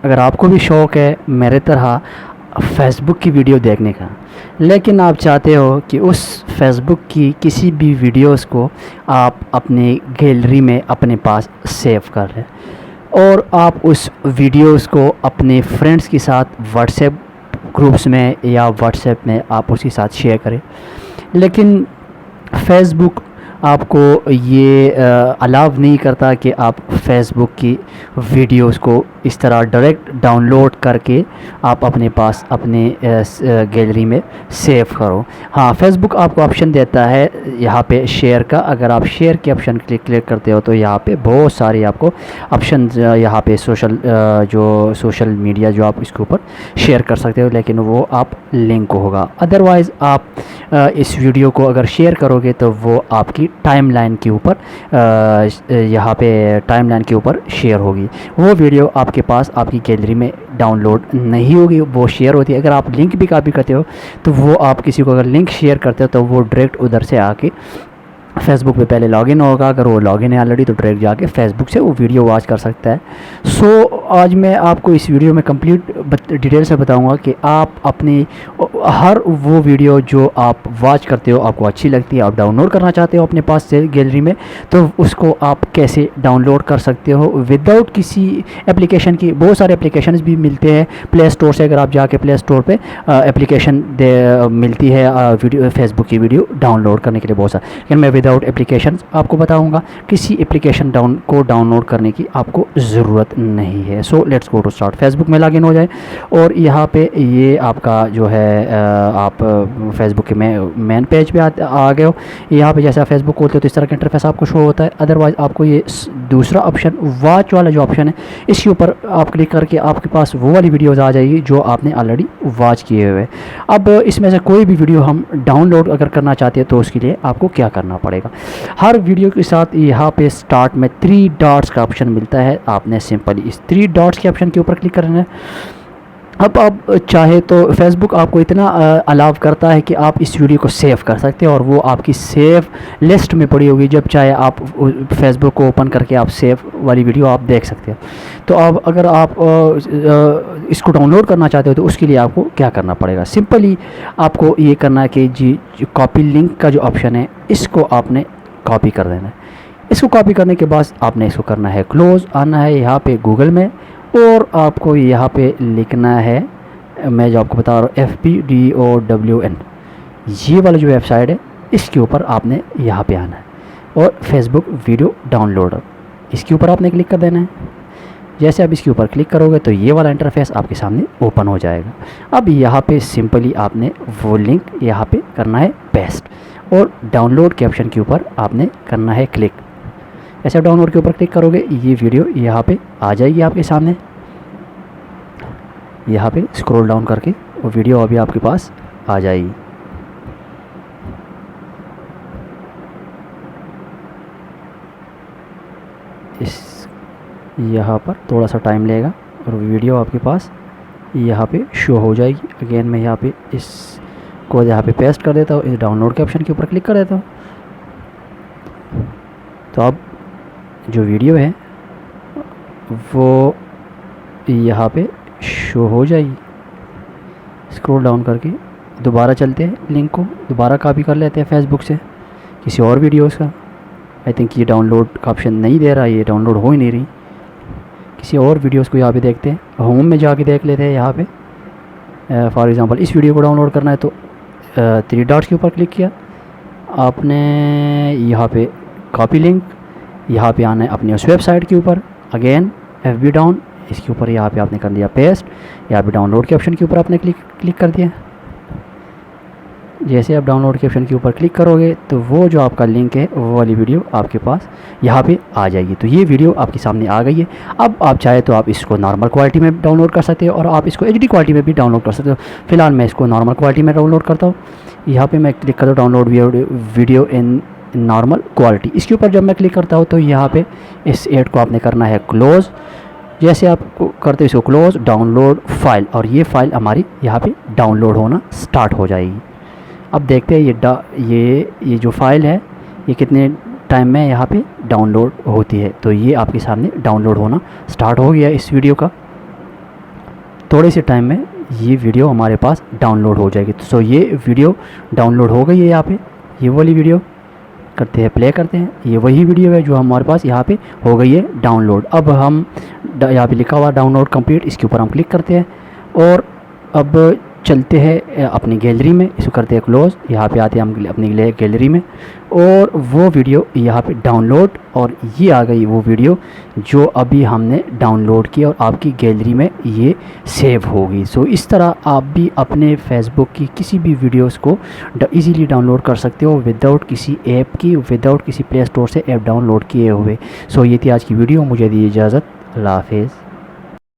अगर आपको भी शौक़ है मेरे तरह फ़ेसबुक की वीडियो देखने का, लेकिन आप चाहते हो कि उस फ़ेसबुक की किसी भी वीडियोस को आप अपनी गैलरी में अपने पास सेव कर लें और आप उस वीडियोस को अपने फ्रेंड्स के साथ व्हाट्सएप ग्रुप्स में या व्हाट्सएप में आप उसके साथ शेयर करें। लेकिन फ़ेसबुक आपको ये अलाउ नहीं करता कि आप फ़ेसबुक की वीडियोस को इस तरह डायरेक्ट डाउनलोड करके आप अपने पास अपने गैलरी में सेव करो। हाँ, फ़ेसबुक आपको ऑप्शन देता है यहाँ पे शेयर का। अगर आप शेयर के ऑप्शन क्लिक करते हो तो यहाँ पे बहुत सारे आपको ऑप्शन यहाँ पे जो सोशल मीडिया जो आप इसके ऊपर शेयर कर सकते हो, लेकिन वो आप लिंक होगा। अदरवाइज़ आप इस वीडियो को अगर शेयर करोगे तो वो आपकी टाइमलाइन के ऊपर यहाँ पे टाइमलाइन के ऊपर शेयर होगी। वो वीडियो आपके पास आपकी गैलरी में डाउनलोड नहीं होगी, वो शेयर होती है। अगर आप लिंक भी कॉपी करते हो तो वो आप किसी को अगर लिंक शेयर करते हो तो वो डायरेक्ट उधर से आके फ़ेसबुक पे पहले लॉगिन होगा। अगर वो लॉगिन है ऑलरेडी तो डायरेक्ट जाके फ़ेसबुक से वो वीडियो वॉच कर सकता है। आज मैं आपको इस वीडियो में कंप्लीट डिटेल से बताऊंगा कि आप अपनी हर वो वीडियो जो आप वॉच करते हो, आपको अच्छी लगती है, आप डाउनलोड करना चाहते हो अपने पास से गैलरी में, तो उसको आप कैसे डाउनलोड कर सकते हो विदाउट किसी एप्लीकेशन की। बहुत सारे एप्लीकेशंस भी मिलते हैं प्ले स्टोर से। अगर आप जाके प्ले स्टोर पे एप्लीकेशन मिलती है वीडियो फ़ेसबुक की वीडियो डाउनलोड करने के लिए बहुत सारे, लेकिन मैं विदाउट एप्लीकेशन आपको बताऊंगा। किसी एप्लीकेशन को डाउनलोड करने की आपको ज़रूरत नहीं है। So let's go to start. Facebook में लॉगिन हो जाए और यहाँ पे ये आपका जो है आप फेसबुक के मेन पेज पे आ गए हो। यहाँ पे जैसे आप फेसबुक खोलते हो तो इस तरह का इंटरफेस आपको शो होता है। अदरवाइज़ आपको ये दूसरा ऑप्शन वॉच वाला जो ऑप्शन है, इसके ऊपर आप क्लिक करके आपके पास वो वाली वीडियोज़ आ जाएगी जो आपने ऑलरेडी वॉच किए हुए। अब इसमें से कोई भी वीडियो हम डाउनलोड अगर करना चाहते हैं तो उसके लिए आपको क्या करना पड़ेगा। हर वीडियो के साथ यहाँ पे स्टार्ट में 3 डॉट्स का ऑप्शन मिलता है। आपने सिंपली इस 3 डॉट्स के ऑप्शन के ऊपर क्लिक करना है। अब आप चाहे तो फेसबुक आपको इतना अलाउ करता है कि आप इस वीडियो को सेव कर सकते हो और वो आपकी सेव लिस्ट में पड़ी होगी। जब चाहे आप फेसबुक को ओपन करके आप सेव वाली वीडियो आप देख सकते हो। तो अब अगर आप इसको डाउनलोड करना चाहते हो तो उसके लिए आपको क्या करना पड़ेगा। सिंपली आपको ये करना है कि जी कॉपी लिंक का जो ऑप्शन है इसको आपने कॉपी कर देना है। इसको कॉपी करने के बाद आपने इसको करना है क्लोज़, आना है यहाँ पे गूगल में और आपको यहाँ पे लिखना है, मैं जो आपको बता रहा हूँ FBDOWN, ये वाला जो वेबसाइट है इसके ऊपर आपने यहाँ पे आना है और फेसबुक वीडियो डाउनलोडर, इसके ऊपर आपने क्लिक कर देना है। जैसे आप इसके ऊपर क्लिक करोगे तो ये वाला इंटरफेस आपके सामने ओपन हो जाएगा। अब यहाँ पे सिंपली आपने वो लिंक यहाँ पे करना है पेस्ट और डाउनलोड के ऑप्शन के ऊपर आपने करना है क्लिक। ऐसे डाउनलोड के ऊपर क्लिक करोगे ये वीडियो यहाँ पे आ जाएगी आपके सामने। यहाँ पे स्क्रॉल डाउन करके वो वीडियो अभी आपके पास आ जाएगी। इस यहाँ पर थोड़ा सा टाइम लगेगा और वीडियो आपके पास यहाँ पे शो हो जाएगी। अगेन मैं यहाँ पे इसको यहाँ पे पेस्ट कर देता हूँ, इस डाउनलोड के ऑप्शन के ऊपर क्लिक कर देता हूँ। तो अब जो वीडियो है वो यहाँ पे शो हो जाएगी। स्क्रॉल डाउन करके दोबारा चलते हैं, लिंक को दोबारा कॉपी कर लेते हैं फेसबुक से किसी और वीडियोस का। आई थिंक ये डाउनलोड का ऑप्शन नहीं दे रहा, ये डाउनलोड हो ही नहीं रही। किसी और वीडियोस को यहाँ पे देखते हैं, होम में जाके देख लेते हैं। यहाँ पे फॉर एग्ज़ाम्पल इस वीडियो को डाउनलोड करना है तो 3 डॉट्स के ऊपर क्लिक किया आपने, यहाँ पे कॉपी लिंक, यहाँ पे आना है अपने उस वेबसाइट के ऊपर। अगेन FB डाउन, इसके ऊपर यहाँ पे आपने कर दिया पेस्ट। यहाँ पे डाउनलोड के ऑप्शन के ऊपर आपने क्लिक कर दिया। जैसे आप डाउनलोड के ऑप्शन के ऊपर क्लिक करोगे तो वो जो आपका लिंक है वो वाली वीडियो आपके पास यहाँ पे आ जाएगी। तो ये वीडियो आपके सामने आ गई है। अब आप चाहे तो आप इसको नॉर्मल क्वालिटी में डाउनलोड कर सकते हो और आप इसको HD क्वालिटी में भी डाउनलोड कर सकते हो। फिलहाल मैं इसको नॉर्मल क्वालिटी में डाउनलोड करता हूँ। यहाँ पर मैं क्लिक करता हूँ download video in normal quality. इसके ऊपर जब मैं क्लिक करता हूँ तो यहाँ पे इस ऐड को आपने करना है क्लोज़। जैसे आप करते हो इसको क्लोज़, डाउनलोड फाइल, और ये फ़ाइल हमारी यहाँ पे डाउनलोड होना स्टार्ट हो जाएगी। अब देखते हैं ये जो फ़ाइल है ये कितने टाइम में यहाँ पे डाउनलोड होती है। तो ये आपके सामने डाउनलोड होना स्टार्ट हो गया इस वीडियो का। थोड़े से टाइम में ये वीडियो हमारे पास डाउनलोड हो जाएगी। सो ये वीडियो डाउनलोड हो गई है यहाँ पे, ये वाली वीडियो करते हैं, प्ले करते हैं। ये वही वीडियो है जो हमारे पास यहाँ पे हो गई है डाउनलोड। अब हम यहाँ पे लिखा हुआ डाउनलोड कंप्लीट, इसके ऊपर हम क्लिक करते हैं और अब चलते हैं अपनी गैलरी में, इसको करते हैं क्लोज़। यहाँ पे आते हैं हम अपनी गैलरी में और वो वीडियो यहाँ पे डाउनलोड, और ये आ गई वो वीडियो जो अभी हमने डाउनलोड की और आपकी गैलरी में ये सेव होगी। सो इस तरह आप भी अपने फेसबुक की किसी भी वीडियोस को इजीली डाउनलोड कर सकते हो विदाउट किसी ऐप की, विदाउट किसी प्ले स्टोर से ऐप डाउनलोड किए हुए। सो ये थी आज की वीडियो, मुझे दी इजाज़त, अल्लाह हाफिज़।